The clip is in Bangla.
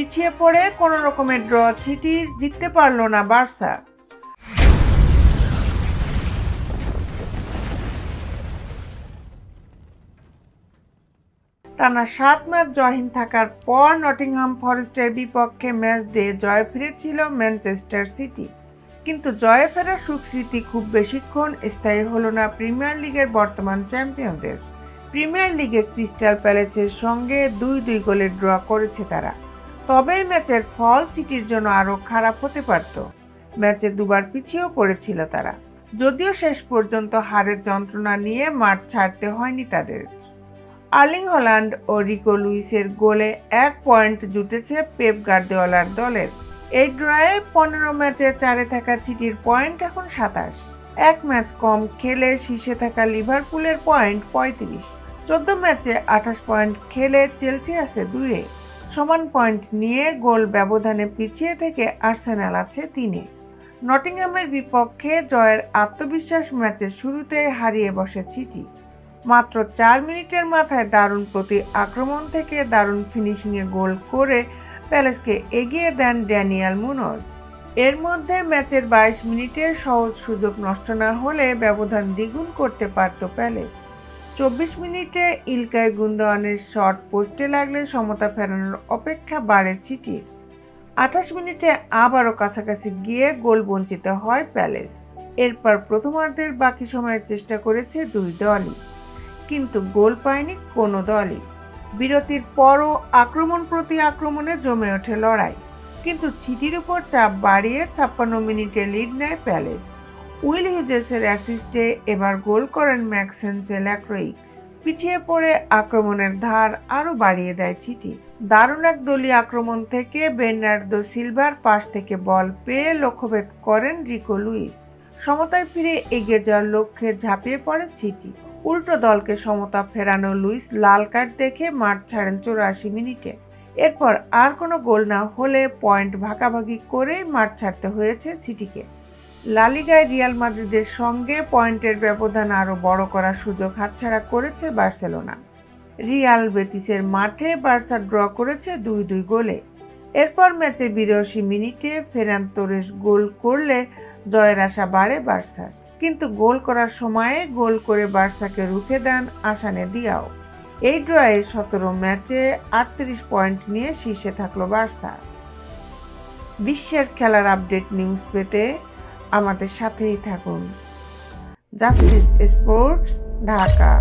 পিছিয়ে পড়ে কোনো রকমের ড্র সিটি জিততে পারল না বার্সা। টানা 7 ম্যাচ জয়হীন থাকার পর নটিংহাম ফরেস্টের বিপক্ষে ম্যাচ দিয়ে জয় ফিরেছিল ম্যানচেস্টার সিটি। কিন্তু জয়ে ফেরার সুখস্মৃতি খুব বেশিক্ষণ স্থায়ী হলো না প্রিমিয়ার লিগের বর্তমান চ্যাম্পিয়নদের। প্রিমিয়ার লিগে ক্রিস্টাল প্যালেসের সঙ্গে 2-2 গোলে ড্র করেছে তারা। তবে ম্যাচের ফল সিটির জন্য আরও খারাপ হতে পারত। ম্যাচে দুবার পিছিয়েও পড়েছিল তারা, যদিও শেষ পর্যন্ত হারের যন্ত্রণা নিয়ে মাঠ ছাড়তে হয়নি তাদের। আর্লিং হল্যান্ড ও রিকো লুইসের গোলে 1 পয়েন্ট জুটেছে পেপ গার্দিওলার দলের। এই ড্রয়ে 15 ম্যাচে 4-এ থাকা সিটির পয়েন্ট এখন 27। এক ম্যাচ কম খেলে শীর্ষে থাকা লিভারপুলের পয়েন্ট 35। 14 ম্যাচে 28 পয়েন্ট খেলে চেলসি আছে 2-এ। সমান পয়েন্ট নিয়ে গোল ব্যবধানে পিছিয়ে থেকে আর্সেনাল আছে 3-এ। নটিংহামের বিপক্ষে জয়ের আত্মবিশ্বাস ম্যাচের শুরুতেই হারিয়ে বসে সিটি। মাত্র 4 মিনিটের মাথায় দারুণ প্রতি আক্রমণ থেকে দারুণ ফিনিশিংয়ে গোল করে প্যালেসকে এগিয়ে দেন ড্যানিয়েল মুনোজ। এর মধ্যে ম্যাচের 22 মিনিটের সহজ সুযোগ নষ্ট না হলে ব্যবধান দ্বিগুণ করতে পারত প্যালেস। 24 মিনিটে ইলকাই গুন্দোয়ানের শট পোস্টে লাগলে সমতা ফেরানোর অপেক্ষা বাড়ে সিটির। 28 মিনিটে আবারও কাছাকাছি গিয়ে গোল বঞ্চিত হয় প্যালেস। এরপর প্রথমার্ধের বাকি সময়ে চেষ্টা করেছে দুই দলই, কিন্তু গোল পায়নি কোনো দলই। বিরতির পরও আক্রমণ প্রতি আক্রমণে জমে ওঠে লড়াই, কিন্তু সিটির উপর চাপ বাড়িয়ে 56 মিনিটে লিড নেয় প্যালেস। উইল হিউজেসের অ্যাসিস্টে এবার গোল করেন ম্যাক্সেন্সে ল্যাক্রোইক্স। পিছিয়ে পড়ে আক্রমণের ধার আরও বাড়িয়ে দেয় সিটি। দারুণ এক দলীয় আক্রমণ থেকে বের্নার্দো সিলভার পাস থেকে বল পেয়ে লক্ষ্যভেদ করেন রিকো লুইস। সমতায় ফিরে এগিয়ে যাওয়ার লক্ষ্যে ঝাঁপিয়ে পড়ে সিটি। উল্টো দলকে সমতা ফেরানো লুইস লাল কার্ড দেখে মাঠ ছাড়েন 84 মিনিটে। এরপর আর কোনো গোল না হলে পয়েন্ট ভাগাভাগি করেই মাঠ ছাড়তে হয়েছে সিটিকে। লা লিগায় রিয়াল মাদ্রিদের সঙ্গে পয়েন্টের ব্যবধান আরও বড় করার সুযোগ হাতছাড়া করেছে বার্সেলোনা। রিয়াল বেতিসের মাঠে বার্সা ড্র করেছে 2-2 গোলে। এরপর ম্যাচে 82 মিনিটে ফেরান তোরেস গোল করলে জয়ের আশা বাড়ে বার্সার। কিন্তু গোল করার সময়ে গোল করে বার্সাকে রুখে দেন আসানে দিয়াও। এই ড্রয়ে 17 ম্যাচে 38 পয়েন্ট নিয়ে শীর্ষে থাকলো বার্সা। বিশ্বের খেলার আপডেট নিউজ পেতে আমাদের সাথেই থাকুন। Justice sports, Dhaka.